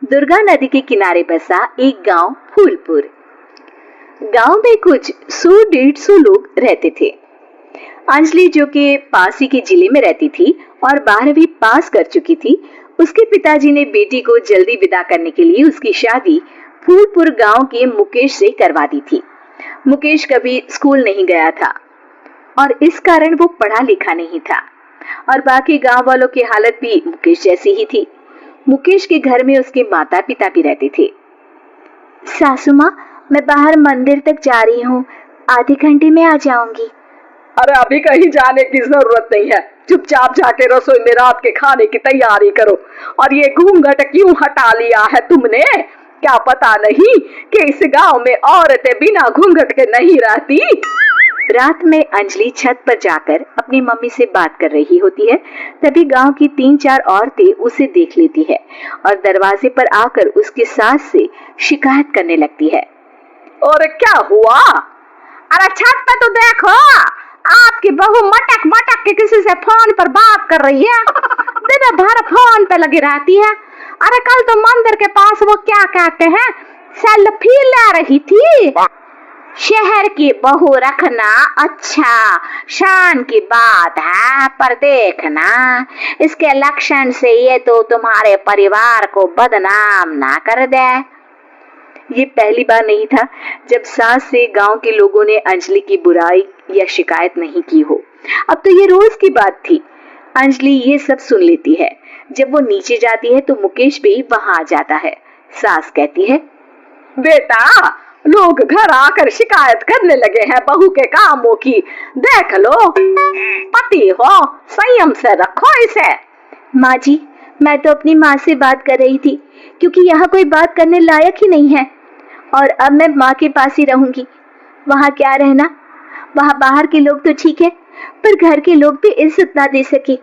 दुर्गा नदी के किनारे बसा एक गांव फूलपुर। गांव में कुछ 100-150 लोग रहते थे। अंजलि, जो कि पास ही के जिले में रहती थी और 12वीं पास कर चुकी थी, उसके पिताजी ने बेटी को जल्दी विदा करने के लिए उसकी शादी फूलपुर गांव के मुकेश से करवा दी थी। मुकेश कभी स्कूल नहीं गया था और इस कारण वो पढ़ा लिखा नहीं था और बाकी गांव वालों की हालत भी मुकेश जैसी ही थी। मुकेश के घर में उसके माता पिता भी रहते थे। सासू माँ, मैं बाहर मंदिर तक जा रही हूँ, आधे घंटे में आ जाऊंगी। अरे अभी कहीं जाने की जरूरत नहीं है, चुपचाप जाके रसोई में रात के खाने की तैयारी करो। और ये घूंघट क्यों हटा लिया है तुमने? क्या पता नहीं कि इस गांव में औरतें बिना घूंघट के नहीं रहती? रात में अंजलि छत पर जाकर अपनी मम्मी से बात कर रही होती है। तभी गांव की 3-4 औरतें उसे देख लेती है और दरवाजे पर आकर उसकी सास से शिकायत करने लगती है। और क्या हुआ? अरे छत पे तो देखो, आपकी बहू मटक मटक के किसी से फोन पर बात कर रही है। दिन भर फोन पे लगी रहती है। अरे कल तो मंदिर के पास वो क्या कहते हैं, सेल्फी ले रही थी। शहर की बहू रखना अच्छा शान की बात है, पर देखना इसके लक्षण से ये तो तुम्हारे परिवार को बदनाम ना कर दे। ये पहली बार नहीं था जब सास से गांव के लोगों ने अंजलि की बुराई या शिकायत नहीं की हो। अब तो ये रोज की बात थी। अंजलि ये सब सुन लेती है। जब वो नीचे जाती है तो मुकेश भी वहां आ जाता है। सास कहती है, बेटा, लोग घर आकर शिकायत करने लगे हैं बहू के कामों की। देख लो, पति हो, संयम से रखो इसे। माँ जी, मैं तो अपनी माँ से बात कर रही थी क्योंकि यहाँ कोई बात करने लायक ही नहीं है और अब मैं माँ के पास ही रहूंगी। वहाँ क्या रहना, वहाँ बाहर के लोग तो ठीक है पर घर के लोग भी इज्जत ना दे सके।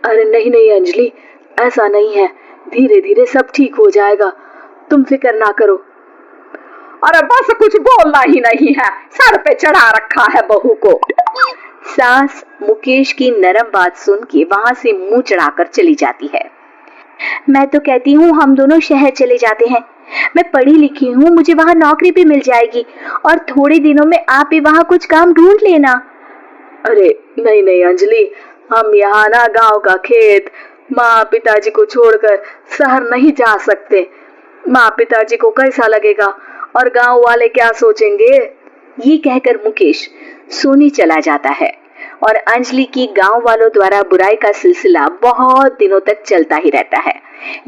अरे नहीं नहीं अंजलि, ऐसा नहीं है, धीरे धीरे सब ठीक हो जाएगा, तुम फिक्र ना करो। अरे बस कुछ बोलना ही नहीं है, सर पे चढ़ा रखा है बहू को। सास मुकेश की नरम बात सुन के वहां से मुंह चढ़ाकर चली जाती है। मैं तो कहती हूँ हम दोनों शहर चले जाते हैं। मैं पढ़ी लिखी हूँ, मुझे वहाँ नौकरी भी मिल जाएगी और थोड़े दिनों में आप भी वहाँ कुछ काम ढूंढ लेना। अरे नहीं नहीं अंजलि, हम यहाँ ना गांव का खेत, माँ पिताजी को छोड़कर शहर नहीं जा सकते। माँ पिताजी को कैसा लगेगा और गांव वाले क्या सोचेंगे? ये कहकर मुकेश सोने चला जाता है और अंजलि की गांव वालों द्वारा बुराई का सिलसिला बहुत दिनों तक चलता ही रहता है।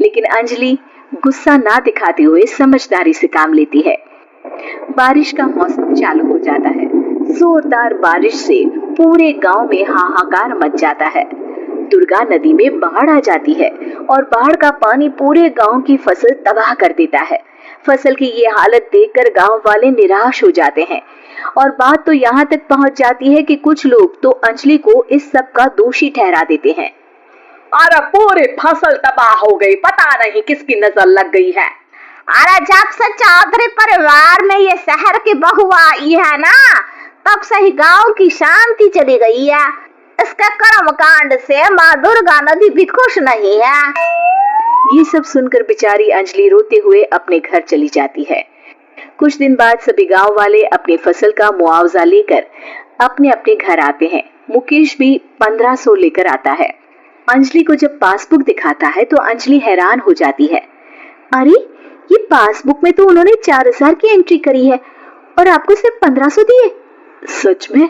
लेकिन अंजलि गुस्सा ना दिखाते हुए समझदारी से काम लेती है। बारिश का मौसम चालू हो जाता है। जोरदार बारिश से पूरे गांव में हाहाकार मच जाता है। दुर्गा नदी में बाढ़ आ जाती है और बाढ़ का पानी पूरे गांव की फसल तबाह कर देता है। फसल की ये हालत देखकर गांव वाले निराश हो जाते हैं और बात तो यहाँ तक पहुँच जाती है कि कुछ लोग तो अंजलि को इस सब का दोषी ठहरा देते हैं। अरे पूरी फसल तबाह हो गई, पता नहीं किसकी नजर लग गई है। अरे जब से चौधरी परिवार में ये शहर की बहू आई है ना, तब से ही गांव की शांति चली गई है। इसके कर्म कांड से माँ दुर्गा नदी भी खुश नहीं है। ये सब सुनकर बेचारी अंजलि रोते हुए अपने घर चली जाती है। कुछ दिन बाद सभी गांव वाले अपनी फसल का मुआवजा लेकर अपने अपने घर आते हैं। मुकेश भी 1500 लेकर आता है। अंजलि को जब पासबुक दिखाता है तो अंजलि हैरान हो जाती है। अरे ये पासबुक में तो उन्होंने 4000 की एंट्री करी है और आपको सिर्फ 1500 दिए। सच में?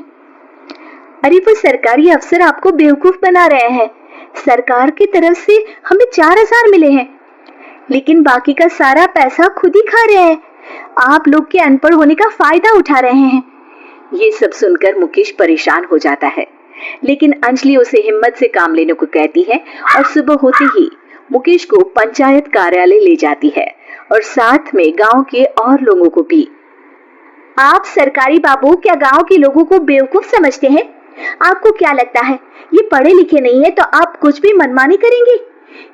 अरे वो सरकारी अफसर आपको बेवकूफ बना रहे हैं। सरकार की तरफ से हमें 4000 मिले हैं लेकिन बाकी का सारा पैसा खुद ही खा रहे हैं। आप लोग के अनपढ़ होने का फायदा उठा रहे हैं। ये सब सुनकर मुकेश परेशान हो जाता है लेकिन अंजलि उसे हिम्मत से काम लेने को कहती है और सुबह होते ही मुकेश को पंचायत कार्यालय ले जाती है और साथ में गांव के और लोगों को भी। आप सरकारी बाबू क्या गांव के लोगों को बेवकूफ समझते हैं? आपको क्या लगता है ये पढ़े लिखे नहीं है तो आप कुछ भी मनमानी करेंगे?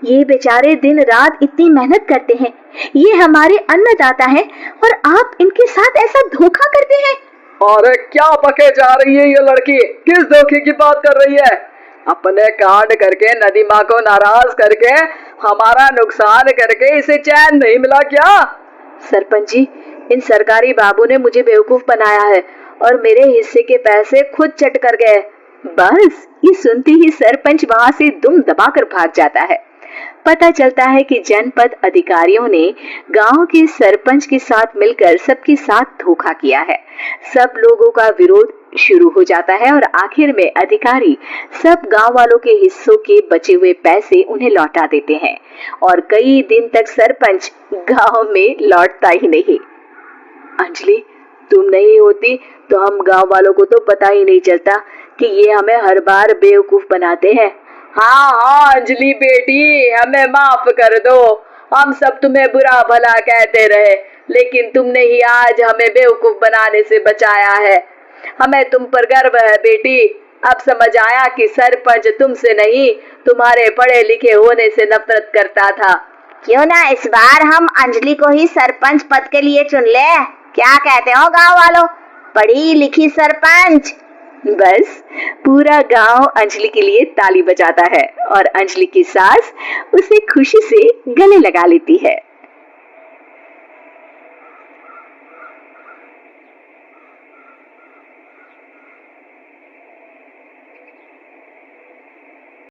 ये बेचारे दिन रात इतनी मेहनत करते हैं, ये हमारे अन्नदाता हैं और आप इनके साथ ऐसा धोखा करते हैं। अरे क्या बके जा रही है ये लड़की, किस धोखे की बात कर रही है? अपने कांड करके नदी माँ को नाराज करके हमारा नुकसान करके इसे चैन नहीं मिला क्या? सरपंच जी, इन सरकारी बाबू ने मुझे बेवकूफ बनाया है और मेरे हिस्से के पैसे खुद चट कर गए। बस ये सुनते ही सरपंच वहां से दुम दबाकर भाग जाता है। पता चलता है कि जनपद अधिकारियों ने गांव के सरपंच के साथ मिलकर सबके साथ धोखा किया है। सब लोगों का विरोध शुरू हो जाता है और आखिर में अधिकारी सब गांव वालों के हिस्सों के बचे हुए पैसे उन्हें लौटा देते हैं और कई दिन तक सरपंच गांव में लौटता ही नहीं। अंजलि, तुम नहीं होती तो हम गांव वालों को तो पता ही नहीं चलता कि ये हमें हर बार बेवकूफ बनाते हैं। हाँ हाँ अंजलि बेटी, हमें माफ कर दो। हम सब तुम्हें बुरा भला कहते रहे, लेकिन तुमने ही आज हमें बेवकूफ बनाने से बचाया है। हमें तुम पर गर्व है बेटी। अब समझ आया कि सरपंच तुमसे नहीं, तुम्हारे पढ़े लिखे होने से नफरत करता था। क्यों ना इस बार हम अंजलि को ही सरपंच पद के लिए चुन ले? क्या कहते हो गांव वालों? पढ़ी लिखी सरपंच। बस पूरा गांव अंजलि के लिए ताली बजाता है और अंजलि की सास उसे खुशी से गले लगा लेती है।